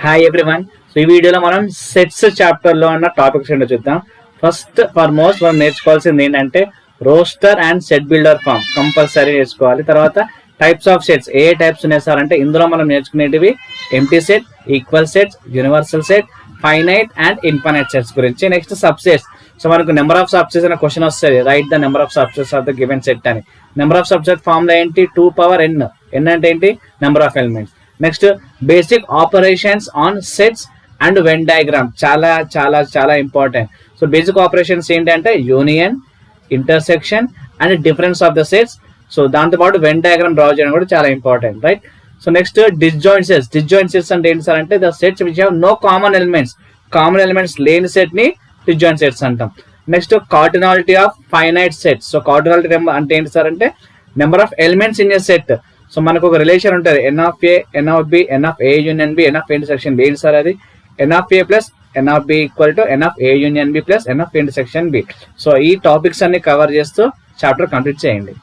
Hi everyone. So ఈ వీడియోలో మనం సెట్స్ చాప్టర్ లో ఉన్న టాపిక్స్ ఏంటో చూద్దాం. ఫస్ట్ ఫార్మోస్ట్ మనం నేర్చుకోవాల్సింది ఏంటంటే roster and set builder form compulsory నేర్చుకోవాలి. తర్వాత టైప్స్ ఆఫ్ సెట్స్ ఏ టైప్స్ ఉన్నాయి సార్ అంటే ఇందులో మనం నేర్చుకునేటివి empty set, equal sets, universal set, finite and infinite sets గురించి. Next subsets. సో మనకు నెంబర్ ఆఫ్ సబ్ సెట్స్ అనే క్వశ్చన్ వస్తుంది, right the number of subsets of the given set అని. Number of subset formula ఏంటి? 2n. n అంటే ఏంటి? Number of elements. Next basic operations on sets and Venn diagram చాలా చాలా చాలా important. So basic operations ఏంటంటే union, intersection and difference of the sets. So దాంతోపాటు Venn diagram draw చేయడం కూడా చాలా important, right? So next disjoint sets. Disjoint sets అంటే ఏంటి సార్ అంటే the sets which have no common elements. Common elements లేని set ని డిస్జాయింట్ సెట్స్ అంటాం. Next cardinality of finite sets. So cardinality అంటే ఏంటి సార్ అంటే number of elements in a set. So మనకు ఒక రిలేషన్ ఉంటుంది, n of A, n of B, n of A union B, n of intersection B. ఏంటి sir అది? N of A plus n of B equal to n of A union B plus n of intersection B. So ఈ topics అన్ని cover చేస్తూ chapter complete చేయండి.